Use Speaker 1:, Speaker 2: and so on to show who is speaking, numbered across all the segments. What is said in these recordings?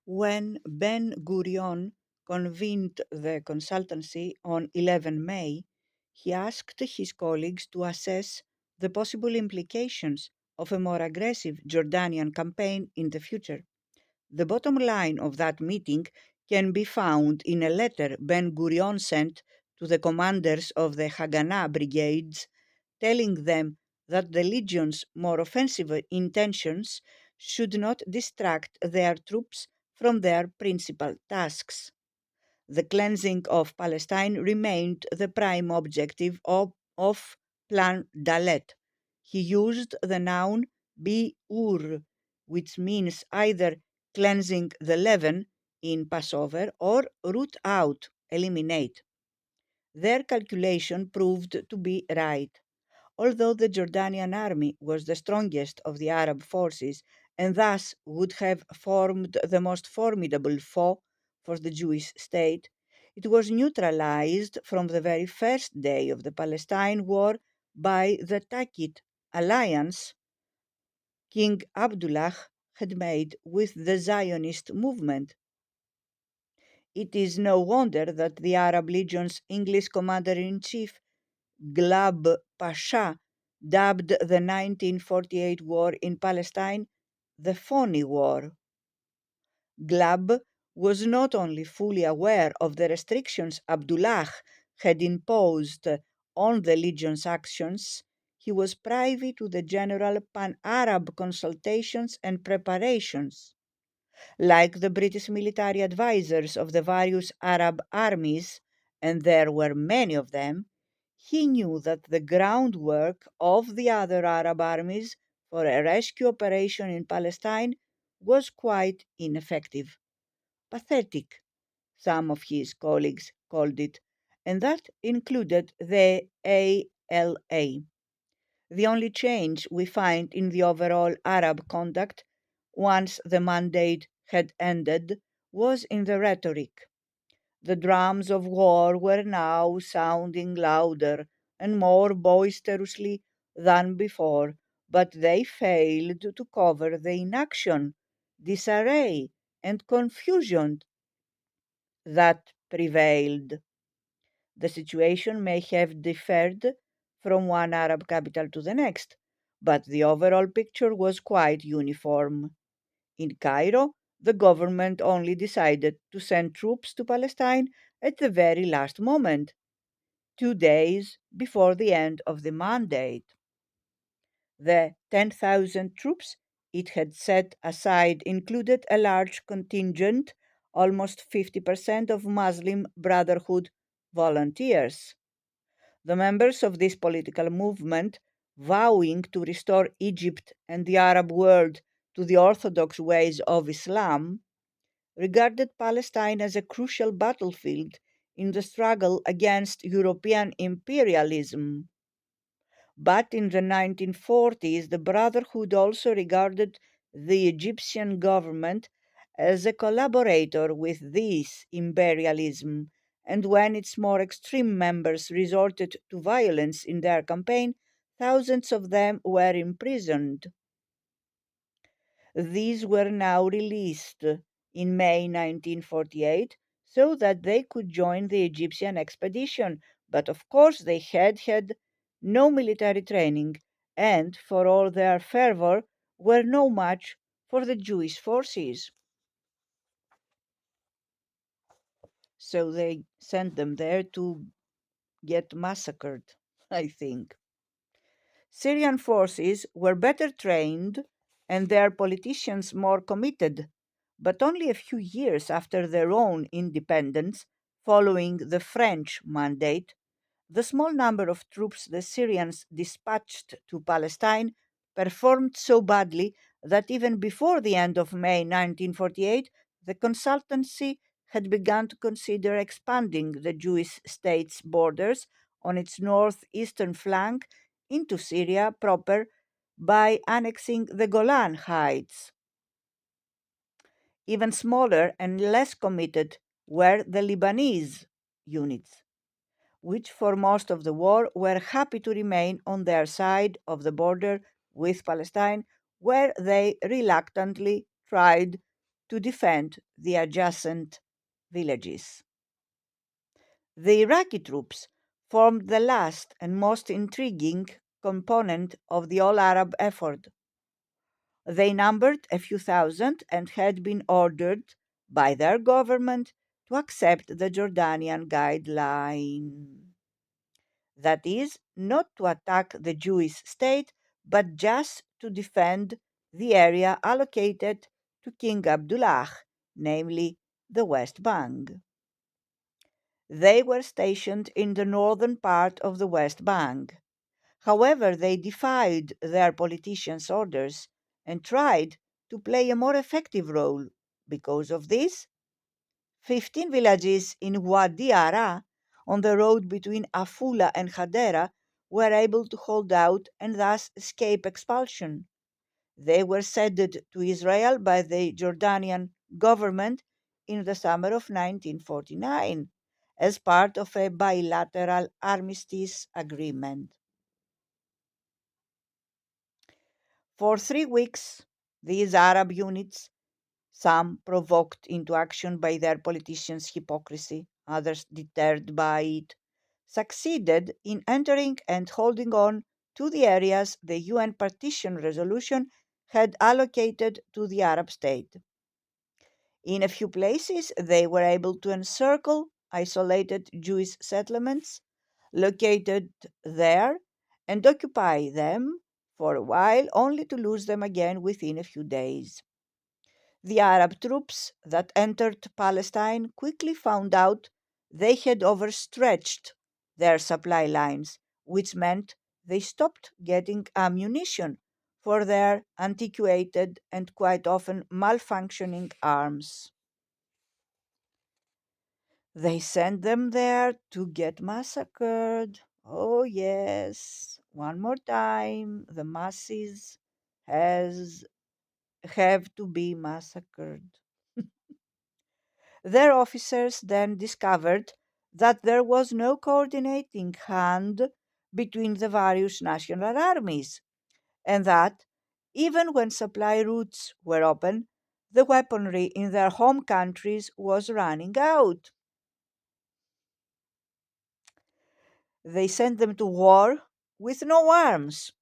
Speaker 1: When Ben Gurion convened the consultancy on 11 May, he asked his colleagues to assess the possible implications of a more aggressive Jordanian campaign in the future. The bottom line of that meeting can be found in a letter Ben Gurion sent to the commanders of the Haganah brigades, telling them that the legion's more offensive intentions should not distract their troops from their principal tasks. The cleansing of Palestine remained the prime objective of Plan Dalet. He used the noun bi'ur, which means either cleansing the leaven in Passover or root out, eliminate. Their calculation proved to be right. Although the Jordanian army was the strongest of the Arab forces and thus would have formed the most formidable foe for the Jewish state, it was neutralized from the very first day of the Palestine War by the tacit alliance King Abdullah had made with the Zionist movement. It is no wonder that the Arab Legion's English commander-in-chief Glab Pasha dubbed the 1948 war in Palestine the Phony War. Glab was not only fully aware of the restrictions Abdullah had imposed on the Legion's actions, he was privy to the general pan-Arab consultations and preparations. Like the British military advisers of the various Arab armies, and there were many of them, he knew that the groundwork of the other Arab armies for a rescue operation in Palestine was quite ineffective. Pathetic, some of his colleagues called it, and that included the ALA. The only change we find in the overall Arab conduct once the mandate had ended was in the rhetoric. The drums of war were now sounding louder and more boisterously than before, but they failed to cover the inaction, disarray, and confusion that prevailed. The situation may have differed from one Arab capital to the next, but the overall picture was quite uniform. In Cairo, the government only decided to send troops to Palestine at the very last moment, 2 days before the end of the mandate. The 10,000 troops it had set aside included a large contingent, almost 50% of Muslim Brotherhood volunteers. The members of this political movement, vowing to restore Egypt and the Arab world to the orthodox ways of Islam, regarded Palestine as a crucial battlefield in the struggle against European imperialism. But in the 1940s, the Brotherhood also regarded the Egyptian government as a collaborator with this imperialism, and when its more extreme members resorted to violence in their campaign, thousands of them were imprisoned. These were now released in May 1948 so that they could join the Egyptian expedition, but of course they had no military training and, for all their fervor, were no match for the Jewish forces. So they sent them there to get massacred, I think. Syrian forces were better trained and their politicians more committed, but only a few years after their own independence, following the French mandate, the small number of troops the Syrians dispatched to Palestine performed so badly that even before the end of May 1948, the consultancy had begun to consider expanding the Jewish state's borders on its northeastern flank into Syria proper by annexing the Golan Heights. Even smaller and less committed were the Lebanese units, which for most of the war were happy to remain on their side of the border with Palestine, where they reluctantly tried to defend the adjacent villages. The Iraqi troops formed the last and most intriguing component of the all Arab effort. They numbered a few thousand and had been ordered by their government to accept the Jordanian guideline. That is, not to attack the Jewish state, but just to defend the area allocated to King Abdullah, namely the West Bank. They were stationed in the northern part of the West Bank. However, they defied their politicians' orders and tried to play a more effective role. Because of this, 15 villages in Wadi Ara, on the road between Afula and Hadera, were able to hold out and thus escape expulsion. They were ceded to Israel by the Jordanian government in the summer of 1949 as part of a bilateral armistice agreement. For 3 weeks, these Arab units, some provoked into action by their politicians' hypocrisy, others deterred by it, succeeded in entering and holding on to the areas the UN partition resolution had allocated to the Arab state. In a few places, they were able to encircle isolated Jewish settlements located there and occupy them for a while, only to lose them again within a few days. The Arab troops that entered Palestine quickly found out they had overstretched their supply lines, which meant they stopped getting ammunition for their antiquated and quite often malfunctioning arms. They sent them there to get massacred. Oh, yes. One more time, the masses has have to be massacred. Their officers then discovered that there was no coordinating hand between the various national armies, and that, even when supply routes were open, the weaponry in their home countries was running out. They sent them to war with no arms,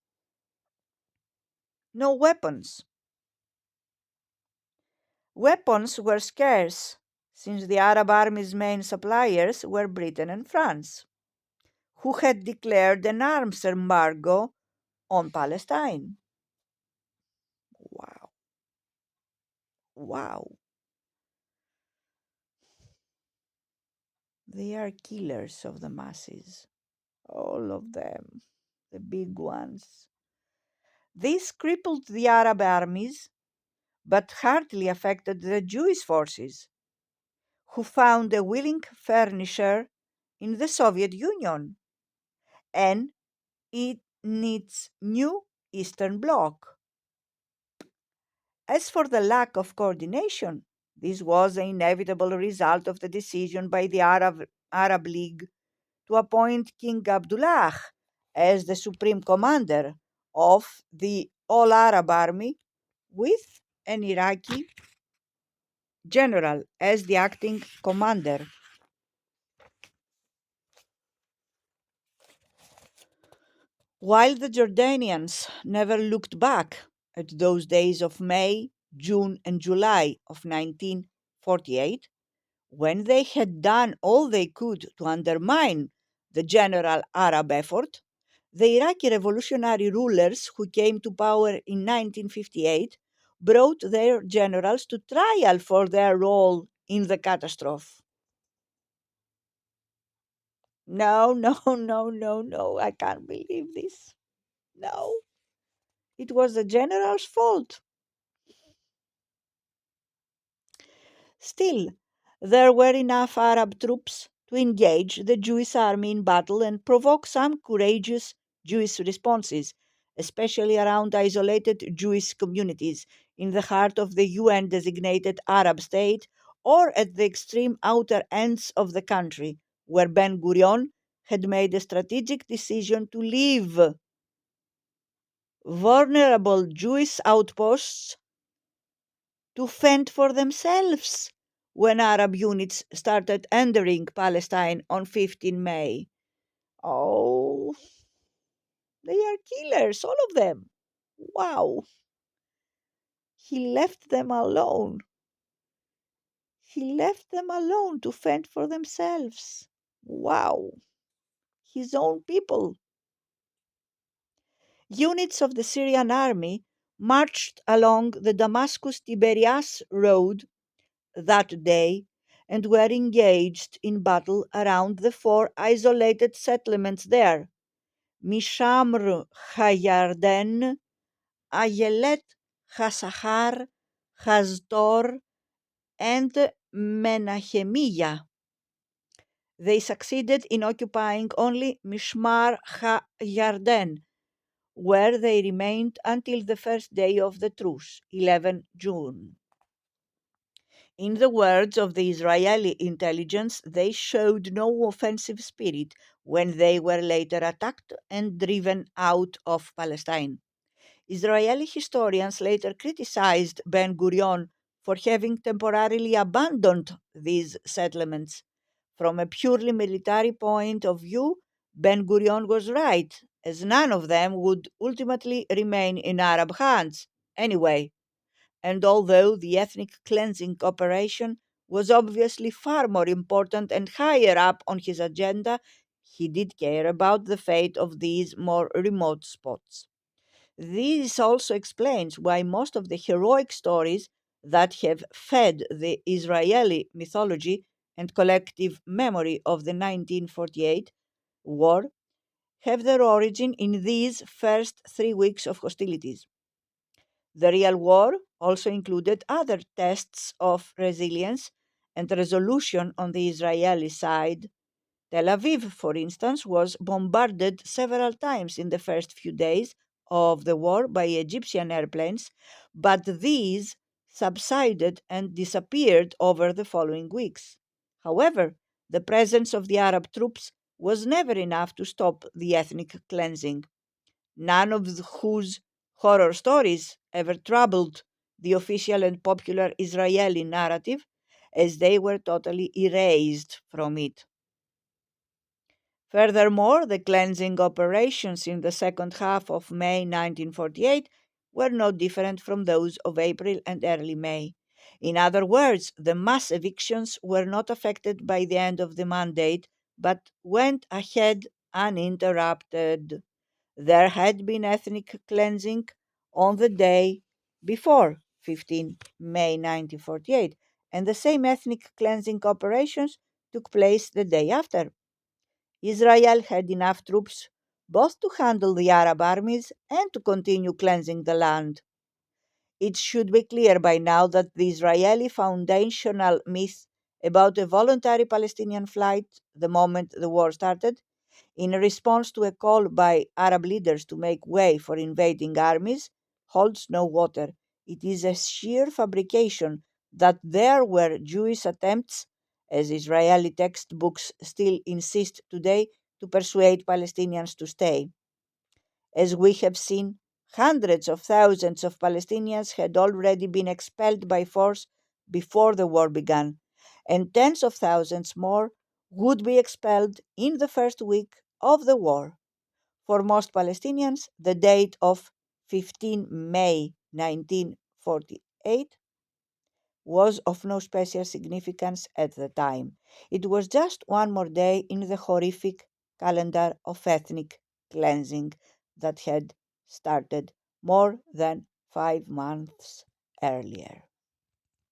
Speaker 1: no weapons. Weapons were scarce, since the Arab army's main suppliers were Britain and France, who had declared an arms embargo on Palestine. Wow, wow. They are killers of the masses, all of them, the big ones. This crippled the Arab armies, but hardly affected the Jewish forces, who found a willing furnisher in the Soviet Union and in its new Eastern Bloc. As for the lack of coordination, this was the inevitable result of the decision by the Arab League to appoint King Abdullah as the supreme commander of the All Arab Army, with an Iraqi general as the acting commander. While the Jordanians never looked back at those days of May, June, and July of 1948, when they had done all they could to undermine the general Arab effort, the Iraqi revolutionary rulers who came to power in 1958 brought their generals to trial for their role in the catastrophe. No, no, no, no, no, I can't believe this. No, it was the general's fault. Still, there were enough Arab troops to engage the Jewish army in battle and provoke some courageous Jewish responses, especially around isolated Jewish communities in the heart of the UN designated Arab state or at the extreme outer ends of the country, where Ben Gurion had made a strategic decision to leave vulnerable Jewish outposts to fend for themselves when Arab units started entering Palestine on 15 May. Oh, they are killers, all of them. Wow. He left them alone. He left them alone to fend for themselves. Wow. His own people. Units of the Syrian army marched along the Damascus Tiberias road that day and were engaged in battle around the four isolated settlements there: Mishamr Hayarden, Ayelet Hasahar, Haztor, and Menachemiya. They succeeded in occupying only Mishmar HaYarden, where they remained until the first day of the truce, 11 June. In the words of the Israeli intelligence, they showed no offensive spirit when they were later attacked and driven out of Palestine. Israeli historians later criticized Ben Gurion for having temporarily abandoned these settlements. From a purely military point of view, Ben Gurion was right, as none of them would ultimately remain in Arab hands anyway. And although the ethnic cleansing operation was obviously far more important and higher up on his agenda, he did care about the fate of these more remote spots. This also explains why most of the heroic stories that have fed the Israeli mythology and collective memory of the 1948 war have their origin in these first 3 weeks of hostilities. The real war also included other tests of resilience and resolution on the Israeli side. Tel Aviv, for instance, was bombarded several times in the first few days of the war by Egyptian airplanes, but these subsided and disappeared over the following weeks. However, the presence of the Arab troops was never enough to stop the ethnic cleansing, none of whose horror stories ever troubled the official and popular Israeli narrative, as they were totally erased from it. Furthermore, the cleansing operations in the second half of May 1948 were no different from those of April and early May. In other words, the mass evictions were not affected by the end of the mandate, but went ahead uninterrupted. There had been ethnic cleansing on the day before 15 May 1948, and the same ethnic cleansing operations took place the day after. Israel had enough troops both to handle the Arab armies and to continue cleansing the land. It should be clear by now that the Israeli foundational myth about a voluntary Palestinian flight the moment the war started, in response to a call by Arab leaders to make way for invading armies, holds no water. It is a sheer fabrication that there were Jewish attempts, as Israeli textbooks still insist today, to persuade Palestinians to stay. As we have seen, hundreds of thousands of Palestinians had already been expelled by force before the war began, and tens of thousands more would be expelled in the first week of the war. For most Palestinians, the date of 15 May 1948 was of no special significance at the time. It was just one more day in the horrific calendar of ethnic cleansing that had started more than 5 months earlier.